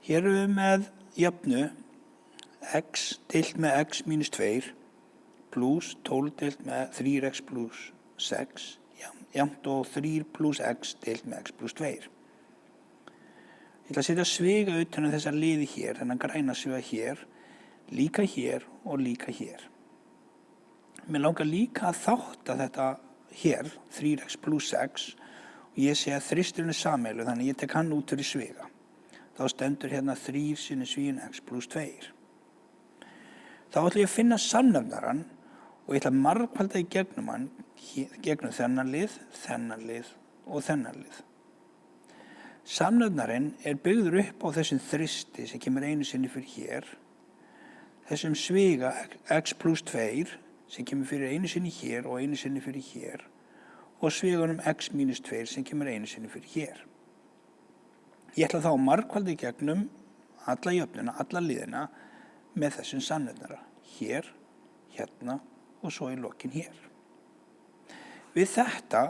Hér erum við með jöfnu x deilt með x mínus 2 pluss 12 deilt með 3x pluss 6 jafnt og 3 pluss x deilt með x pluss 2. Ég ætla að setja sviga utan þessar liði hér, þennan græna sviga hér, líka hér og líka hér. Mér langar líka að þátta þetta hér, 3x pluss 6, og ég sé að þristurinn sameiginlegur, þannig ég tek hann út fyrir sviga. Þá stendur hérna 3 sinni svíin x pluss 2. Þá ætla ég að finna samnefnarann og ég ætla að margfalda í gegnum hann, gegnum þennan lið og þennan lið. Samnefnarinn byggður upp á þessum þristi sem kemur einu sinni fyrir hér, þessum sviga x pluss 2 sem kemur fyrir einu sinni hér og einu sinni fyrir hér og sviganum x mínus 2 sem kemur einu sinni fyrir hér. Ég ætla þá að margfalda í gegnum alla jöfnuna, alla liðina með þessum samnefnara. Hér, hérna og svo í lokin hér. Við þetta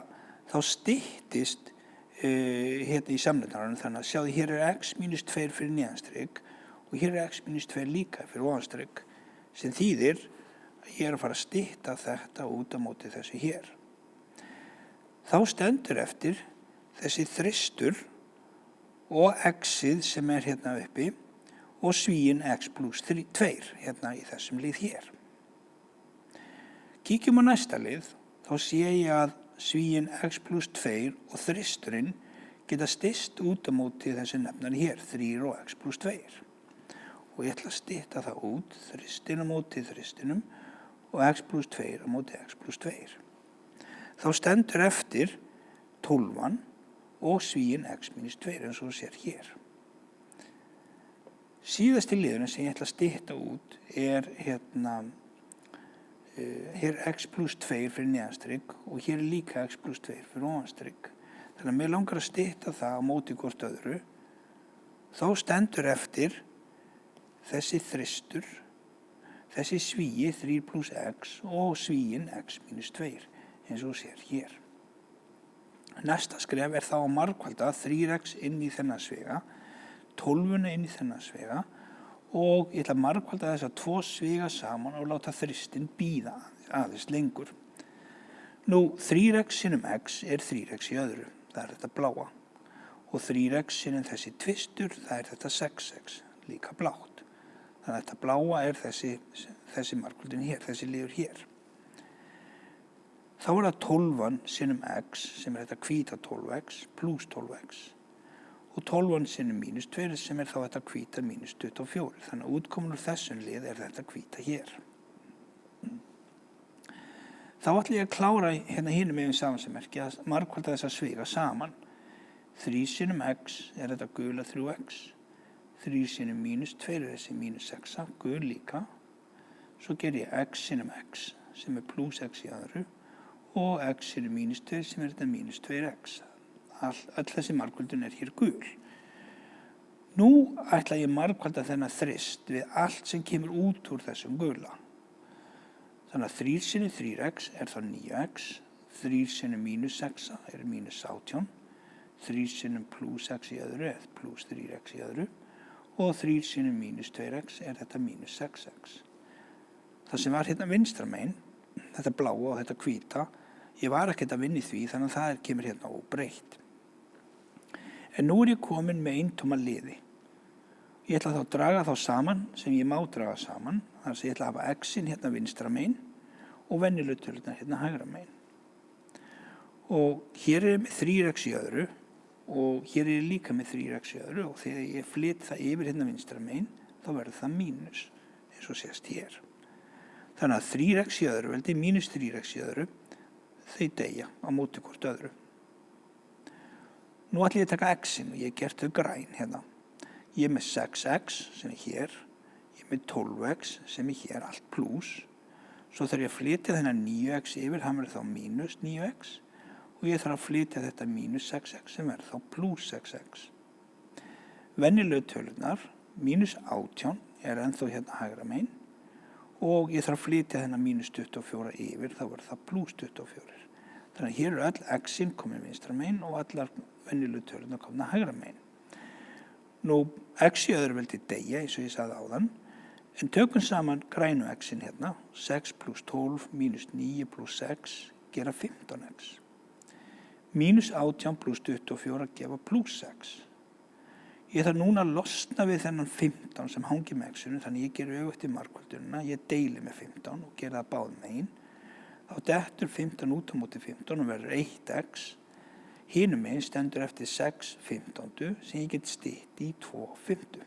þá styttist hérna í samnefnaranum þannig að sjáðu hér x mínus 2 fyrir neðanstrygg og hér x mínus 2 líka fyrir ofanstrygg sem þýðir að ég að fara að stytta þetta út á móti þessu hér. Þá stendur eftir þessi þristur og x-ið sem hérna uppi og svíin x pluss 2 hérna í þessum lið hér. Kíkjum á næsta lið, þá sé ég að svíin x pluss 2 og þristurinn geta styst út á móti þessi nefnari hér, 3 og x pluss 2. Og ég ætla að stytta það út, þristin á móti þristinum og x pluss 2 á móti x pluss 2. Þá stendur eftir 12 og svíin x mínus 2 eins og sér hér. Síðasti liðurinn sem ég ætla að stytta út hérna hér x pluss 2 fyrir neðanstrygg og hér líka x pluss 2 fyrir ofanstrygg. Þannig að mér langar að stytta það á móti hvort öðru. Þá stendur eftir þessi þristur, þessi svíi 3 pluss x og svíin x mínus 2 eins og sér hér. Næsta skref þá að margfalda 3x inn í þennan sviga, 12 inn í þennan sviga og ég ætla að margfalda þessa 2 sviga saman og láta þristin bíða aðeins lengur. Nú, 3x sinnum x 3x í öðru, það þetta bláa. Og 3x sinnum þessi tvistur, það þetta 6x, líka blátt. Þannig að þetta bláa þessi margfaldin hér, þessi liður hér. Þá það 12 sinnum x sem þetta hvíta 12x pluss 12x. Og 12 sinnum mínus 2 sem þá þetta hvíta mínus 24. Þannig að útkomun úr þessum lið þetta hvíta hér. Þá ætla ég að klára hérna hinum megin samansemmerki að margfalda þessa sviga saman. 3 sinnum x þetta gula 3x. 3 sinnum mínus 2 þessi mínus 6, gul líka. Svo ger ég x sinnum x sem pluss x í öðru og x sinnum mínus 2 sem þetta mínus 2x. Öll þessi margfaldun hér gul. Nú ætla ég margfalda þennan þrist við allt sem kemur út úr þessum gula. Þannig að 3 sinnum 3x þá 9x, 3 sinnum mínus 6 mínus 18, 3 sinnum pluss x í öðru pluss 3x í öðru og 3 sinnum mínus 2x þetta mínus 6x. Það sem var hérna vinstra megin, þetta bláa og þetta hvíta, ég var ekkert að vinna í því þannig að það kemur hérna óbreytt. En nú ég komin með eintóma liði. Ég ætla þá að draga þá saman sem ég má draga saman. Þannig að ég ætla að hafa x-in hérna vinstra megin og venjulegu tölurnar hérna hægra megin. Og hér ég með 3x í öðru og hér ég líka með 3x í öðru og þegar ég flyt það yfir hérna vinstra megin þá verður það mínus eins og sést hér. Þannig að 3x í öðru veldi mínus 3x í öðru þau deyja á móti hvort öðru. Nú ætla ég að taka x-in og ég gert þau græn hérna. Ég með 6x sem hér, ég með 12x sem hér, allt pluss. Svo þarf ég að flytja þennan 9x yfir, hann verður þá mínus 9x og ég þarf að flytja þetta mínus 6x sem verður þá pluss 6x. Venjulegu tölurnar, mínus 18 ennþá hérna hægra megin og ég þarf að flytja þennan mínus 24 yfir, þá verður það pluss 24. Þannig að hér öll x-in komin vinstra megin og allar venjulegu tölurnar komna hægra megin. Nú, x í öðru veldi deyja, eins og ég sagði áðan, en tökum saman grænu x-in hérna, 6 plus 12 minus 9 plus 6 gera 15x. Minus 18 plus 24 gefa plus 6. Ég þarf núna að losna við þennan 15 sem hangi með x-inu, þannig ég ger öfugt í margföldunina, ég deili með 15 og gera það báðum megin. Þá dettur 15 út á móti 15 og verður 1x. Hinum megin stendur eftir 6 15 sem ég get stytt í 2 5.